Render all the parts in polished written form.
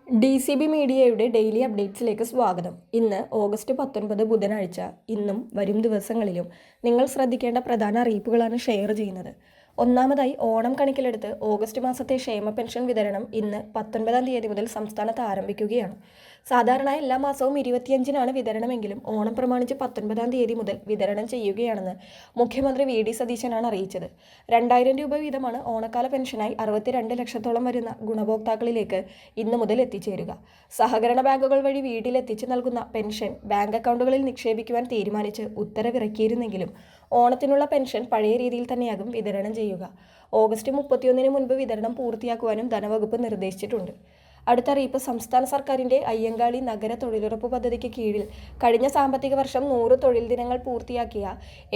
DCB മീഡിയയുടെ daily അപ്ഡേറ്റ്സിലേക്ക് സ്വാഗതം. ഇന്ന് ഓഗസ്റ്റ് 19 ബുധനാഴ്ച. ഇന്നും വരും ദിവസങ്ങളിലും നിങ്ങൾ ശ്രദ്ധിക്കേണ്ട പ്രധാന അറിയിപ്പുകളാണ് ഷെയർ ചെയ്യുന്നത്. ഒന്നാമതായി, ഓണം കണക്കിലെടുത്ത് ഓഗസ്റ്റ് മാസത്തെ ക്ഷേമ പെൻഷൻ വിതരണം ഇന്ന് 19-ാം തീയതി മുതൽ സംസ്ഥാനത്ത് ആരംഭിക്കുകയാണ്. സാധാരണ എല്ലാ മാസവും 25-നാണ് വിതരണമെങ്കിലും ഓണം പ്രമാണിച്ച് 19-ാം തീയതി മുതൽ വിതരണം ചെയ്യുകയാണെന്ന് മുഖ്യമന്ത്രി VD സതീശനാണ് അറിയിച്ചത്. 2000 രൂപ വീതമാണ് ഓണക്കാല പെൻഷനായി 62 ലക്ഷത്തോളം വരുന്ന ഗുണഭോക്താക്കളിലേക്ക് ഇന്നു മുതൽ എത്തിച്ചേരുക. സഹകരണ ബാങ്കുകൾ വഴി വീട്ടിലെത്തിച്ച് നൽകുന്ന പെൻഷൻ ബാങ്ക് അക്കൗണ്ടുകളിൽ നിക്ഷേപിക്കുവാൻ തീരുമാനിച്ച് ഉത്തരവിറക്കിയിരുന്നെങ്കിലും ഓണത്തിനുള്ള പെൻഷൻ പഴയ രീതിയിൽ തന്നെയാകും വിതരണം ചെയ്യുക. ഓഗസ്റ്റ് 31-ന് മുൻപ് വിതരണം പൂർത്തിയാക്കുവാനും ധനവകുപ്പ് നിർദ്ദേശിച്ചിട്ടുണ്ട്. അടുത്ത അറിയിപ്പ്, സംസ്ഥാന സർക്കാരിൻ്റെ അയ്യങ്കാളി നഗര തൊഴിലുറപ്പ് പദ്ധതിക്ക് കീഴിൽ കഴിഞ്ഞ സാമ്പത്തിക വർഷം 100 തൊഴിൽ ദിനങ്ങൾ പൂർത്തിയാക്കിയ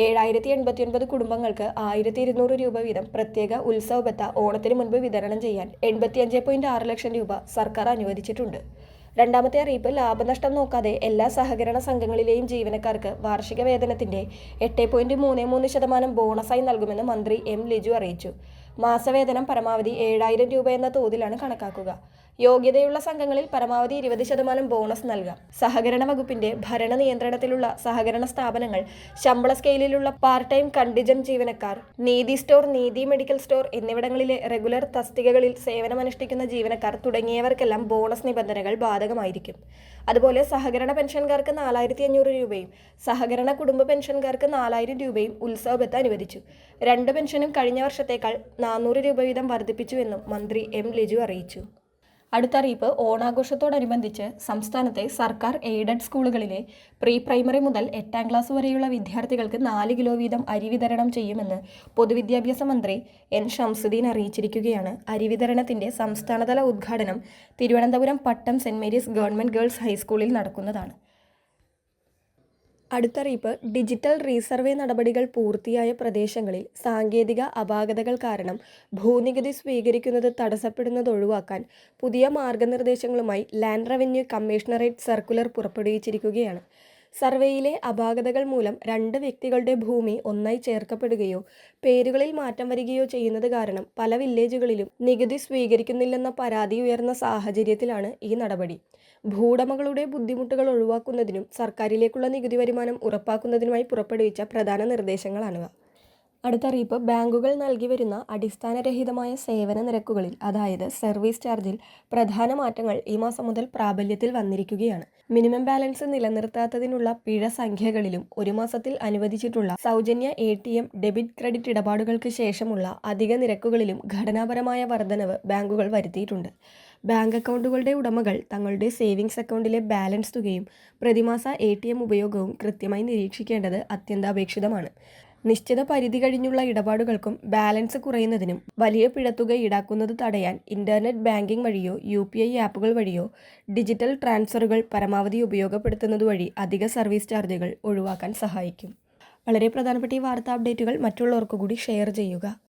7089 കുടുംബങ്ങൾക്ക് 1200 രൂപ വീതം പ്രത്യേക ഉത്സവ ഭത്ത ഓണത്തിന് മുൻപ് വിതരണം ചെയ്യാൻ 85.6 ലക്ഷം രൂപ സർക്കാർ അനുവദിച്ചിട്ടുണ്ട്. രണ്ടാമത്തെ അറിയിപ്പ്, ലാഭനഷ്ടം നോക്കാതെ എല്ലാ സഹകരണ സംഘങ്ങളിലെയും ജീവനക്കാർക്ക് വാർഷിക വേതനത്തിൻ്റെ 8.33% ബോണസായി നൽകുമെന്ന് മന്ത്രി M. ലിജു അറിയിച്ചു. മാസവേതനം പരമാവധി 7000 രൂപ എന്ന തോതിലാണ് കണക്കാക്കുക. യോഗ്യതയുള്ള സംഘങ്ങളിൽ പരമാവധി 20% ബോണസ് നൽകാം. സഹകരണ വകുപ്പിന്റെ ഭരണ നിയന്ത്രണത്തിലുള്ള സഹകരണ സ്ഥാപനങ്ങൾ, ശമ്പള സ്കെയിലിലുള്ള പാർട്ട് ടൈം കണ്ടിജന്റ് ജീവനക്കാർ, നീതി സ്റ്റോർ, നീതി മെഡിക്കൽ സ്റ്റോർ എന്നിവിടങ്ങളിലെ റെഗുലർ തസ്തികകളിൽ സേവനമനുഷ്ഠിക്കുന്ന ജീവനക്കാർ തുടങ്ങിയവർക്കെല്ലാം ബോണസ് നിബന്ധനകൾ ബാധകമായിരിക്കും. അതുപോലെ സഹകരണ പെൻഷൻകാർക്ക് 4500 രൂപയും സഹകരണ കുടുംബ പെൻഷൻകാർക്ക് 4000 രൂപയും ഉത്സവ ഭത്ത അനുവദിച്ചു. 2 പെൻഷനും കഴിഞ്ഞ വർഷത്തേക്കാൾ 400 രൂപ വീതം വർദ്ധിപ്പിച്ചുവെന്നും മന്ത്രി M. ലിജു അറിയിച്ചു. അടുത്ത അറിയിപ്പ്, ഓണാഘോഷത്തോടനുബന്ധിച്ച് സംസ്ഥാനത്തെ സർക്കാർ എയ്ഡഡ് സ്കൂളുകളിലെ പ്രീ പ്രൈമറി മുതൽ 8ാം ക്ലാസ് വരെയുള്ള വിദ്യാർത്ഥികൾക്ക് 4 കിലോ വീതം അരി വിതരണം ചെയ്യുമെന്ന് പൊതുവിദ്യാഭ്യാസ മന്ത്രി N. ഷംസുദ്ദീൻ അറിയിച്ചിരിക്കുകയാണ്. അരി വിതരണത്തിൻ്റെ സംസ്ഥാനതല ഉദ്ഘാടനം തിരുവനന്തപുരം പട്ടം സെന്റ് മേരീസ് ഗവൺമെൻറ് ഗേൾസ് ഹൈസ്കൂളിൽ നടക്കുന്നതാണ്. അടുത്തറിയിപ്പ്, ഡിജിറ്റൽ റീസർവേ നടപടികൾ പൂർത്തിയായ പ്രദേശങ്ങളിൽ സാങ്കേതിക അപാകതകൾ കാരണം ഭൂനികുതി സ്വീകരിക്കുന്നത് തടസ്സപ്പെടുന്നത് ഒഴിവാക്കാൻ പുതിയ മാർഗനിർദ്ദേശങ്ങളുമായി ലാൻഡ് റവന്യൂ കമ്മീഷണറേറ്റ് സർക്കുലർ പുറപ്പെടുവിച്ചിരിക്കുകയാണ്. സർവേയിലെ അപാകതകൾ മൂലം 2 വ്യക്തികളുടെ ഭൂമി ഒന്നായി ചേർക്കപ്പെടുകയോ പേരുകളിൽ മാറ്റം വരികയോ ചെയ്യുന്നത് കാരണം പല വില്ലേജുകളിലും നികുതി സ്വീകരിക്കുന്നില്ലെന്ന പരാതി ഉയർന്ന സാഹചര്യത്തിലാണ് ഈ നടപടി. ഭൂവുടമകളുടെ ബുദ്ധിമുട്ടുകൾ ഒഴിവാക്കുന്നതിനും സർക്കാരിലേക്കുള്ള നികുതി വരുമാനം ഉറപ്പാക്കുന്നതിനുമായി പുറപ്പെടുവിച്ച പ്രധാന നിർദ്ദേശങ്ങളാണിവ. അടുത്തറിയിപ്പ്, ബാങ്കുകൾ നൽകി വരുന്ന അടിസ്ഥാനരഹിതമായ സേവന നിരക്കുകളിൽ, അതായത് സർവീസ് ചാർജിൽ പ്രധാന മാറ്റങ്ങൾ ഈ മാസം മുതൽ പ്രാബല്യത്തിൽ വന്നിരിക്കുകയാണ്. മിനിമം ബാലൻസ് നിലനിർത്താത്തതിനുള്ള പിഴ സംഖ്യകളിലും 1 മാസത്തിൽ അനുവദിച്ചിട്ടുള്ള സൗജന്യ ATM, ഡെബിറ്റ്, ക്രെഡിറ്റ് ഇടപാടുകൾക്ക് ശേഷമുള്ള അധിക നിരക്കുകളിലും ഘടനാപരമായ വർധനവ് ബാങ്കുകൾ വരുത്തിയിട്ടുണ്ട്. ബാങ്ക് അക്കൗണ്ടുകളുടെ ഉടമകൾ തങ്ങളുടെ സേവിങ്സ് അക്കൗണ്ടിലെ ബാലൻസ് തുകയും പ്രതിമാസ ATM ഉപയോഗവും കൃത്യമായി നിരീക്ഷിക്കേണ്ടത് അത്യന്താപേക്ഷിതമാണ്. നിശ്ചിത പരിധി കഴിഞ്ഞുള്ള ഇടപാടുകൾക്കും ബാലൻസ് കുറയുന്നതിനും വലിയ പിഴത്തുക ഈടാക്കുന്നത് തടയാൻ ഇന്റർനെറ്റ് ബാങ്കിംഗ് വഴിയോ UPI ആപ്പുകൾ വഴിയോ ഡിജിറ്റൽ ട്രാൻസ്ഫറുകൾ പരമാവധി ഉപയോഗപ്പെടുത്തുന്നതുവഴി അധിക സർവീസ് ചാർജുകൾ ഒഴിവാക്കാൻ സഹായിക്കും. വളരെ പ്രധാനപ്പെട്ട ഈ വാർത്താ അപ്ഡേറ്റുകൾ മറ്റുള്ളവർക്ക് കൂടി ഷെയർ ചെയ്യുക.